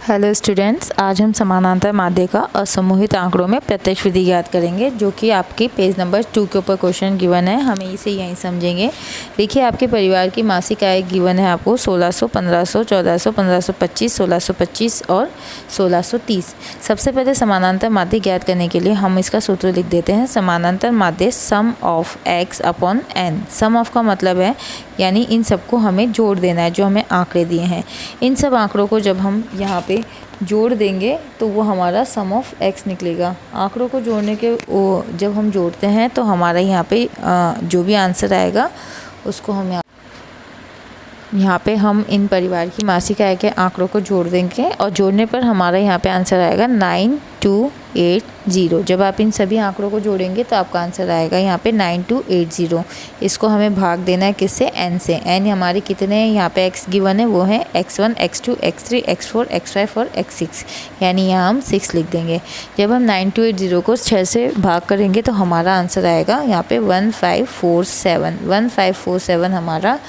Hello students, आज हम समानांतर माध्य का असमूहित आंकड़ों में प्रत्यक्ष विधि ज्ञात करेंगे, जो कि आपके पेज नंबर 2 के ऊपर क्वेश्चन गिवन है। हमें इसे यहीं समझेंगे। देखिए, आपके परिवार की मासिक आय गिवन है आपको 1600, 1500, 1400, 1525, 1625 और 1630। सबसे पहले समानांतर माध्य ज्ञात करने के लिए हम इसका सूत्र लिख देते हैं। समानांतर माध्य sum of x upon n। Sum of का मतलब है यानी इन सबको हमें जोड़ देना है, जो हमें आंकड़े दिए हैं। इन सब आंकड़ों को जब हम यहाँ पे जोड़ देंगे तो वो हमारा सम ऑफ x निकलेगा। आंकड़ों को जोड़ने के जब हम जोड़ते हैं तो हमारा यहाँ पे जो भी आंसर आएगा उसको हम यहाँ पे हम इन परिवार की मासिक आय के आंकड़ों को जोड़ देंगे और जोड़ने पर हमारा यहाँ पे आंसर आएगा 9280। जब आप इन सभी आंकड़ों को जोड़ेंगे तो आपका आंसर आएगा यहाँ पे 9280। इसको हमें भाग देना है किससे? n से। n हमारे कितने हैं? यहाँ पे x गिवन है, वो है x1, x2, x3, x4, x5 और x6, यानी यहाँ हम 6 लिख देंगे। जब हम 9280 को 6 से भाग करेंगे तो हमारा आंसर आएगा यहाँ पे 1547। 1547 हमारा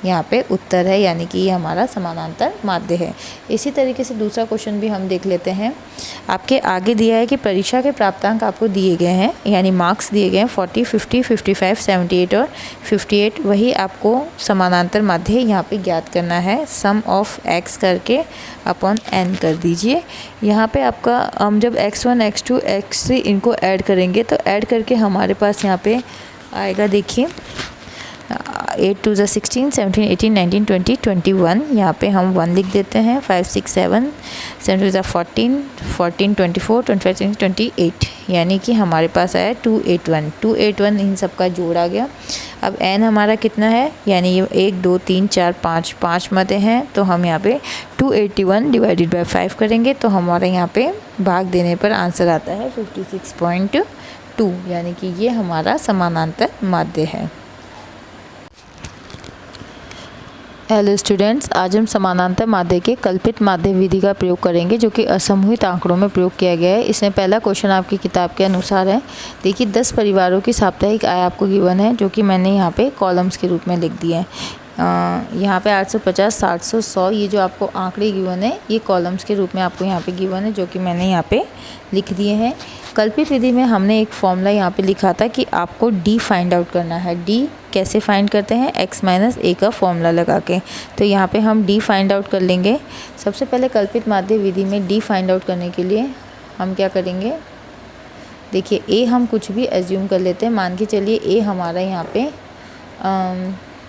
यहाँ पे उत्तर है, यानी कि ये हमारा समानांतर माध्य है। इसी तरीके से दूसरा क्वेश्चन भी हम देख लेते हैं। आपके आगे दिया है कि परीक्षा के प्राप्तांक आपको दिए गए हैं, यानी मार्क्स दिए गए हैं 40, 50, 55, 78 और 58। वही आपको समानांतर माध्य यहाँ पे ज्ञात करना है। सम ऑफ x करके अपॉन n कर दीजिए। यहाँ पे आपका हम जब x1, x2, x3 इनको ऐड करेंगे तो ऐड करके हमारे पास यहाँ पे आएगा, देखिए 8 2 16, 17, 18, 19, 20, 21। यहाँ पे हम 1 लिख देते हैं। 5 6 7 7 2 14, 14 24, 25, 28, यानी कि हमारे पास आया 281। 281 इन सब का जोड़ आ गया। अब n हमारा कितना है, यानी ये 1 2 3 4 5 मध्य हैं, तो हम यहाँ पे 281 डिवाइडेड बाय 5 करेंगे तो हमारा यहाँ पे भाग देने पर आंसर आता है 56.2, यानी कि ये हमारा समानांतर माध्य है। हेलो स्टूडेंट्स, आज हम समानांतर माध्य के कल्पित माध्य विधि का प्रयोग करेंगे, जो कि असमूहित आंकड़ों में प्रयोग किया गया है। इसमें पहला क्वेश्चन आपकी किताब के अनुसार है। देखिए, 10 परिवारों की साप्ताहिक आय आपको गिवन है, जो कि मैंने यहाँ पे कॉलम्स के रूप में लिख दिया है। यहाँ पे 850, 700, 100 ये जो आपको आंकड़े गिवन है, ये कॉलम्स के रूप में आपको यहाँ पे गिवन है, जो कि मैंने यहाँ पे लिख दिए हैं। कल्पित विधि में हमने एक फॉर्मूला यहाँ पे लिखा था कि आपको d फाइंड आउट करना है। d कैसे फाइंड करते हैं? x माइनस a का फॉर्मूला लगा के। तो यहाँ पे हम d फाइंड आउट कर लेंगे। सबसे पहले कल्पित माध्य विधि में d फाइंड आउट करने के लिए हम क्या करेंगे? देखिए, a हम कुछ भी एज्यूम कर लेते हैं। मान के चलिए a हमारा यहाँ पे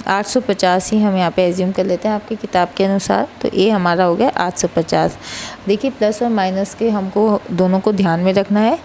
850 ही हम यहाँ पे एज्यूम कर लेते हैं आपकी किताब के अनुसार। तो a हमारा हो गया 850। देखिए, प्लस और माइनस के हमको दोनों को ध्यान में रखना है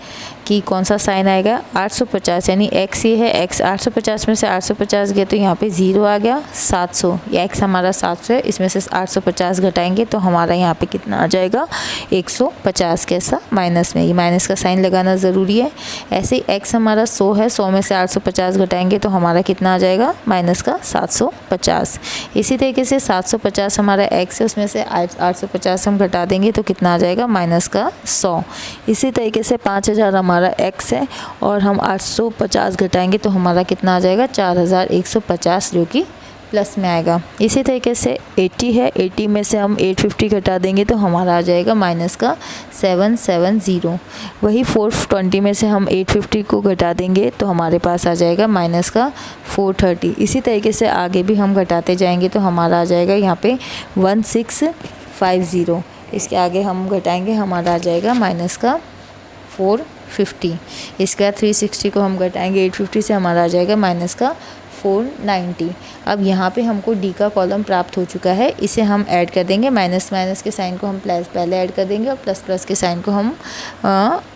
कि कौन सा साइन आएगा। 850 यानी x ये है, x 850 में से 850 गया तो यहाँ पे 0 आ गया। 700 ये x हमारा 700 है, इसमें से 850 घटाएंगे तो हमारा यहाँ पे कितना आ जाएगा? 150। कैसा? माइनस में। ये माइनस का साइन लगाना ज़रूरी है। ऐसे ही x हमारा 100 है, 100 में से 850 घटाएंगे तो हमारा कितना आ जाएगा? माइनस का 750। इसी तरीके से 750 हमारा x है, उसमें से 850 हम घटा देंगे तो कितना आ जाएगा? माइनस का 100। इसी तरीके से 5000 हमारा x है और हम 850 घटाएंगे तो हमारा कितना आ जाएगा? 4150, जो कि प्लस में आएगा। इसी तरीके से 80 है, 80 में से हम 850 घटा देंगे तो हमारा आ जाएगा माइनस का 770। वही 420 में से हम 850 को घटा देंगे तो हमारे पास आ जाएगा माइनस का 430। इसी तरीके से आगे भी हम घटाते जाएंगे तो हमारा आ जाएगा यहाँ पे 1650। इसके आगे हम घटाएंगे, हमारा आ जाएगा माइनस का 450। इसके बाद 360 को हम घटाएंगे 850 से, हमारा आ जाएगा माइनस का 490। अब यहाँ पे हमको d का कॉलम प्राप्त हो चुका है, इसे हम ऐड कर देंगे। माइनस माइनस के साइन को हम प्लस पहले ऐड कर देंगे और प्लस प्लस के साइन को हम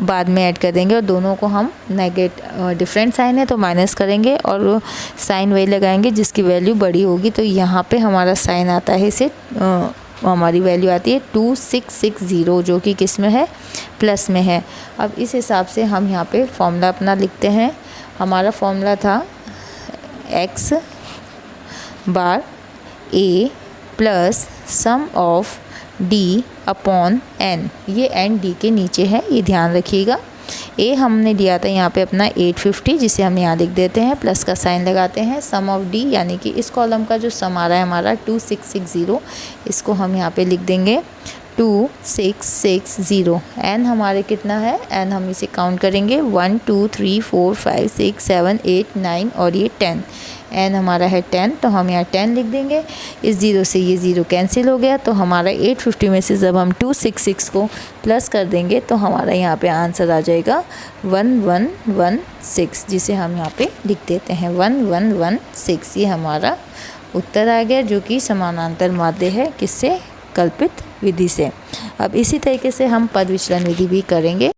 बाद में ऐड कर देंगे, और दोनों को हम डिफरेंट साइन है तो माइनस करेंगे और साइन वही लगाएंगे जिसकी वैल्यू बड़ी होगी। तो यहाँ पे हमारा साइन आता है, इसे हमारी वैल्यू आती है 2660, जो कि किस में है? प्लस में है। अब इस हिसाब से हम यहाँ पे फॉर्मूला अपना लिखते हैं। हमारा फॉर्मूला था x bar a plus sum of d upon n। ये n d के नीचे है, ये ध्यान रखिएगा। a हमने दिया था यहाँ पे अपना 850, जिसे हम यहाँ लिख देते हैं, प्लस का साइन लगाते हैं। सम ऑफ d यानी कि इस कॉलम का जो सम आ रहा है हमारा 2660, इसको हम यहाँ पे लिख देंगे 2660। n हमारे कितना है, n हम इसे काउंट करेंगे 1 2 3 4 5 6 7 8 9 और ये 10। n हमारा है 10, तो हम यहाँ 10 लिख देंगे। इस ज़ीरो से ये ज़ीरो कैंसिल हो गया, तो हमारा 850 में से जब हम 266 को प्लस कर देंगे तो हमारा यहाँ पे आंसर आ जाएगा 1116, जिसे हम यहाँ पे लिख देते हैं 1116। ये हमारा उत्तर आ गया, जो कि समानांतर माध्य है, किससे, कल्पित विधि से। अब इसी तरीके से हम पद विचलन विधि भी करेंगे।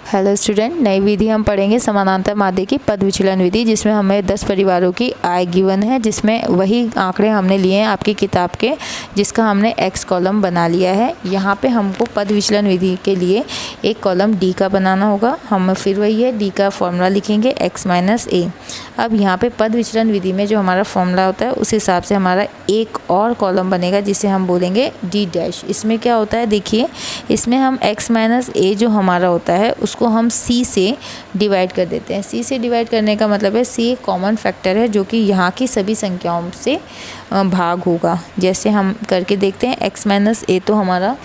हेलो स्टूडेंट, नई विधि हम पढ़ेंगे समानांतर माध्य की पद विचलन विधि, जिसमें हमें 10 परिवारों की आय गिवन है, जिसमें वही आंकड़े हमने लिए हैं आपकी किताब के, जिसका हमने x कॉलम बना लिया है। यहाँ पे हमको पद विचलन विधि के लिए एक कॉलम d का बनाना होगा। हम फिर वही है, d का फॉर्मूला लिखेंगे x माइनस a। अब यहाँ पे पद विचलन विधि में जो हमारा फॉर्मूला होता है उस हिसाब से हमारा एक और कॉलम बनेगा, जिसे हम बोलेंगे d डैश। इसमें क्या होता है, देखिए इसमें हम x माइनस a जो हमारा होता है उसको हम c से डिवाइड कर देते हैं। c से डिवाइड करने का मतलब है c एक कॉमन फैक्टर है जो कि यहाँ की सभी संख्याओं से भाग होगा। जैसे हम करके देखते हैं, x माइनस a तो हमारा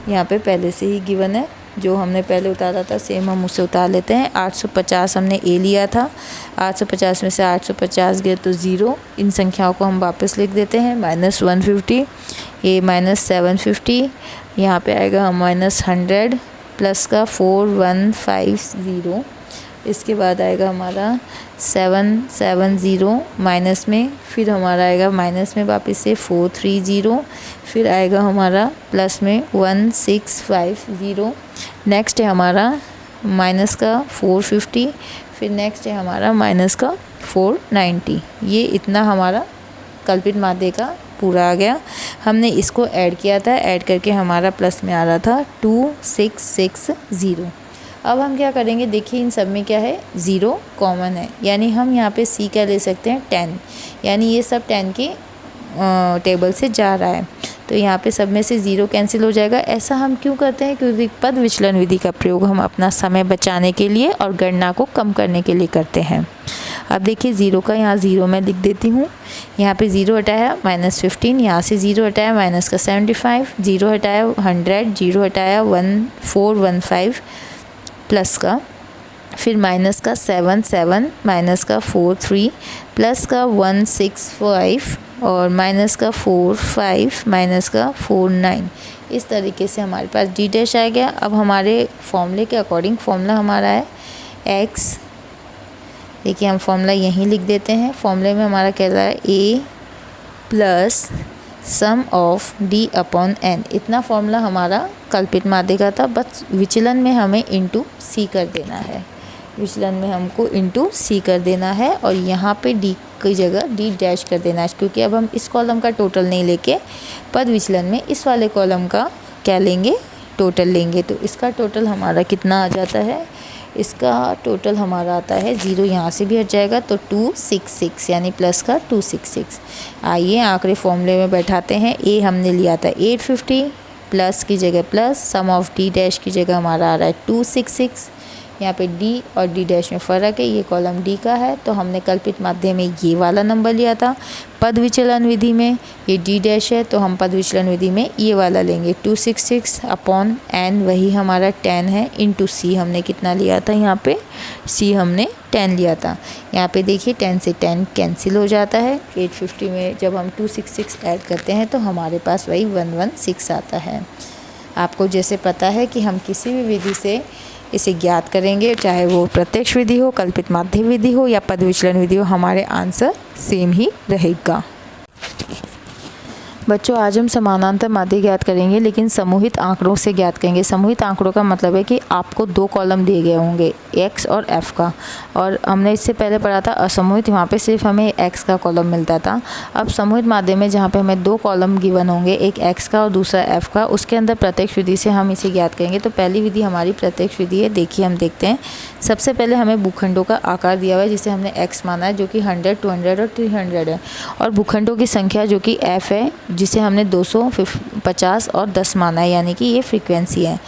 यहाँ पे पहले से ही गिवन है, जो हमने पहले उतारा था सेम हम उसे उतार लेते हैं। 850 हमने a लिया था, 850 में से 850 गए तो 0। इन संख्याओं को हम वापस लिख देते हैं। माइनस 150, a माइनस 750, यहाँ पे आएगा हम माइनस 100 प्लस का 4150। इसके बाद आएगा हमारा 770 माइनस में, फिर हमारा आएगा माइनस में वापस से 430, फिर आएगा हमारा प्लस में 1650। नेक्स्ट है हमारा माइनस का 450, फिर नेक्स्ट है हमारा माइनस का 490। ये इतना हमारा कल्पित माध्य का पूरा आ गया। हमने इसको ऐड किया था, ऐड करके हमारा प्लस में आ रहा था 2660। अब हम क्या करेंगे, देखिए इन सब में क्या है, 0 कॉमन है, यानी हम यहाँ पे c क्या ले सकते हैं, 10, यानी ये सब 10 के टेबल से जा रहा है, तो यहाँ पे सब में से 0 कैंसिल हो जाएगा। ऐसा हम क्यों करते हैं, क्योंकि पद विचलन विधि का प्रयोग हम अपना समय बचाने के लिए और गणना को कम करने के लिए करते हैं। अब देखिए 0 का यहाँ 0 मैं लिख देती हूँ, यहाँ पे 0 हटाया -15, यहाँ से 0 हटाया माइनस का 75, 0 हटाया 100, 0 हटाया 1415 प्लस का, फिर माइनस का 77, माइनस का 43, प्लस का 165 और माइनस का 45, माइनस का 49। इस तरीके से हमारे पास d डैश आ गया। अब हमारे फॉर्मूले के अकॉर्डिंग फॉर्मूला हमारा है x, देखिए हम फॉर्मूला यहीं लिख देते हैं। फॉर्मूले में हमारा कह रहा है a plus sum of d upon n। इतना फॉर्मूला हमारा कल्पित माध्य का था, बस विचलन में हमें इंटू c कर देना है, विचलन में हमको इंटू c कर देना है और यहाँ पे d की जगह d डैश कर देना है, क्योंकि अब हम इस कॉलम का टोटल नहीं लेके पद विचलन में इस वाले कॉलम का क्या लेंगे, टोटल लेंगे। तो इसका टोटल हमारा कितना आ जाता है, इसका टोटल हमारा आता है 0, यहाँ से भी हट जाएगा तो 266, यानी प्लस का 266। आइए आंकड़े फॉर्मूले में बैठाते हैं। a हमने लिया था 850, प्लस की जगह plus, sum of d dash की जगह हमारा आ रहा है 266। यहाँ पे d और d डैश में फ़र्क है, ये कॉलम d का है, तो हमने कल्पित माध्य में ये वाला नंबर लिया था। पद विचलन विधि में ये d डैश है, तो हम पद विचलन विधि में ये वाला लेंगे 266 अपॉन n, वही हमारा 10 है, इंटू c हमने कितना लिया था, यहाँ पे c हमने 10 लिया था। यहाँ पे देखिए 10 से 10 कैंसिल हो जाता है। 850 में जब हम 266 ऐड करते हैं तो हमारे पास वही 116 आता है। आपको जैसे पता है कि हम किसी भी विधि से इसे ज्ञात करेंगे, चाहे वो प्रत्यक्ष विधि हो, कल्पित माध्य विधि हो या पद विचलन विधि हो, हमारे आंसर सेम ही रहेगा। बच्चों आज हम समानांतर माध्य ज्ञात करेंगे, लेकिन समूहित आंकड़ों से ज्ञात करेंगे। समूहित आंकड़ों का मतलब है कि आपको 2 कॉलम दिए गए होंगे x और f का, और हमने इससे पहले पढ़ा था असमूहित, वहाँ पे सिर्फ हमें x का कॉलम मिलता था। अब समूहित माध्य में जहाँ पे हमें 2 कॉलम गिवन होंगे, एक x का और दूसरा f का, उसके अंदर प्रत्यक्ष विधि से हम इसे ज्ञात करेंगे। तो पहली विधि हमारी प्रत्यक्ष विधि है। देखिए हम देखते हैं, सबसे पहले हमें भूखंडों का आकार दिया हुआ है जिसे हमने x माना है, जो कि 100, 200 और 300 है, और भूखंडों की संख्या जो कि f है, जिसे हमने 250 और 10 माना है, यानी कि ये फ्रीक्वेंसी है।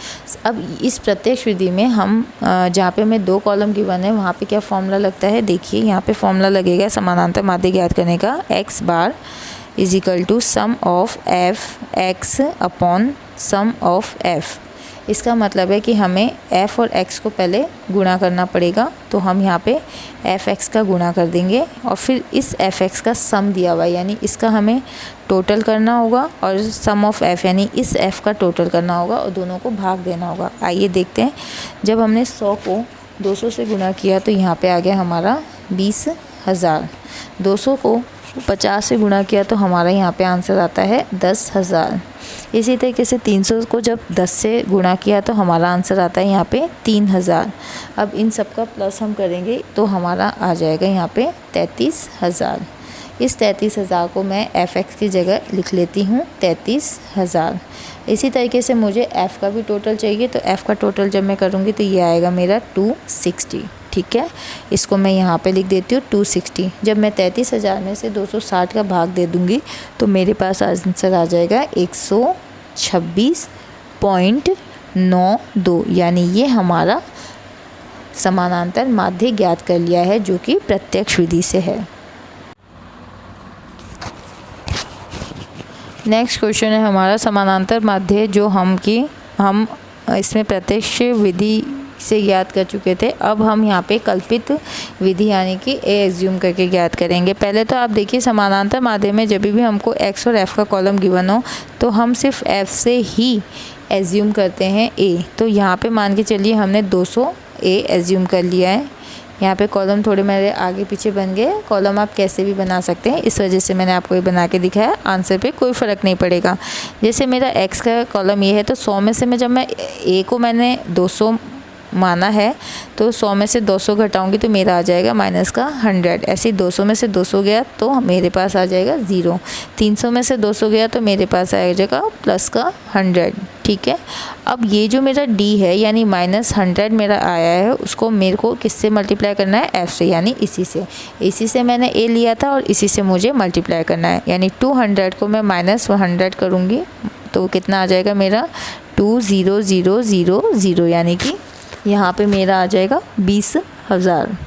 अब इस प्रत्यक्ष विधि में हम जहाँ पे हमें 2 कॉलम गिवन है वहाँ पे क्या फॉर्मूला लगता है, देखिए यहाँ पे फॉर्मूला लगेगा समानांतर माध्य ज्ञात करने का, x bar is equal to sum of F X upon sum of F. इसका मतलब है कि हमें f और x को पहले गुणा करना पड़ेगा, तो हम यहाँ पे fx का गुणा कर देंगे और फिर इस fx का सम दिया हुआ है, यानी इसका हमें टोटल करना होगा और सम ऑफ f यानी इस f का टोटल करना होगा और दोनों को भाग देना होगा। आइए देखते हैं, जब हमने 100 को 200 से गुणा किया तो यहाँ पे आ गया हमारा 20,000। 200 को 50 से गुणा किया तो हमारा यहाँ पे आंसर आता है 10,000। इसी तरीके से 300 को जब 10 से गुणा किया तो हमारा आंसर आता है यहाँ पे 3,000। अब इन सब का प्लस हम करेंगे तो हमारा आ जाएगा यहाँ पे 33,000। इस 33,000 को मैं fx की जगह लिख लेती हूँ 33,000। इसी तरीके से मुझे f का भी टोटल चाहिए, तो f का टोटल जब मैं करूँगी तो ये आएगा मेरा 260। ठीक है, इसको मैं यहाँ पे लिख देती हूँ 260। जब मैं 33,000 में से 260 का भाग दे दूँगी तो मेरे पास आंसर आ जाएगा 126.92, यानी ये हमारा समानांतर माध्य ज्ञात कर लिया है, जो कि प्रत्यक्ष विधि से है। नेक्स्ट क्वेश्चन है हमारा समानांतर माध्य, जो हम इसमें प्रत्यक्ष विधि से ज्ञात कर चुके थे। अब हम यहाँ पे कल्पित विधि यानी कि ए एज्यूम करके ज्ञात करेंगे। पहले तो आप देखिए, समानांतर माध्य में जब भी हमको x और f का कॉलम गिवन हो तो हम सिर्फ f से ही एज्यूम करते हैं a। तो यहाँ पे मान के चलिए हमने 200 a एज्यूम कर लिया है। यहाँ पे कॉलम थोड़े मेरे आगे पीछे बन गए, कॉलम आप कैसे भी बना सकते हैं, इस वजह से मैंने आपको ये बना के दिखाया। आंसर पे कोई फ़र्क नहीं पड़ेगा। जैसे मेरा x का कॉलम ये है तो 100 में से मैं जब मैं a को मैंने 200 माना है तो 100 में से 200 घटाऊंगी तो मेरा आ जाएगा माइनस का 100। ऐसे ही 200 में से 200 गया तो मेरे पास आ जाएगा 0। 300 में से 200 गया तो मेरे पास आ जाएगा प्लस का 100। ठीक है, अब ये जो मेरा d है यानी -100 मेरा आया है, उसको मेरे को किससे मल्टीप्लाई करना है, f से, यानी इसी से मैंने a लिया था और इसी से मुझे मल्टीप्लाई करना है। यानी 200 को मैं -100 करूँगी तो कितना आ जाएगा मेरा 20,000, यानी कि यहाँ पे मेरा आ जाएगा 20,000।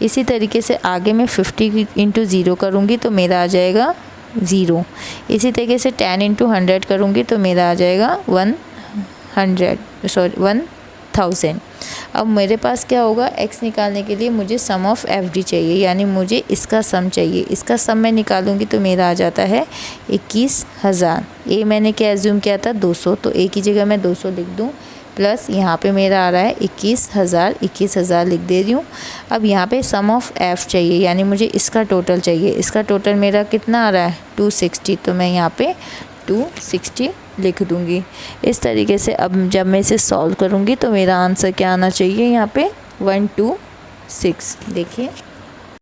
इसी तरीके से आगे मैं 50 × 0 करूँगी तो मेरा आ जाएगा 0। इसी तरीके से 10 × 100 करूँगी तो मेरा आ जाएगा 1000। अब मेरे पास क्या होगा, x निकालने के लिए मुझे सम ऑफ fd चाहिए, यानी मुझे इसका सम चाहिए। इसका सम मैं निकालूंगी तो मेरा आ जाता है 21,000। a मैंने क्या एज्यूम किया था 200, तो a की जगह मैं 200 लिख दूँ, प्लस यहाँ पे मेरा आ रहा है 21,000 लिख दे रही हूँ। अब यहाँ पे सम ऑफ f चाहिए, यानी मुझे इसका टोटल चाहिए। इसका टोटल मेरा कितना आ रहा है 260, तो मैं यहाँ पे 260 लिख दूँगी। इस तरीके से अब जब मैं इसे सॉल्व करूँगी तो मेरा आंसर क्या आना चाहिए, यहाँ पे 126। देखिए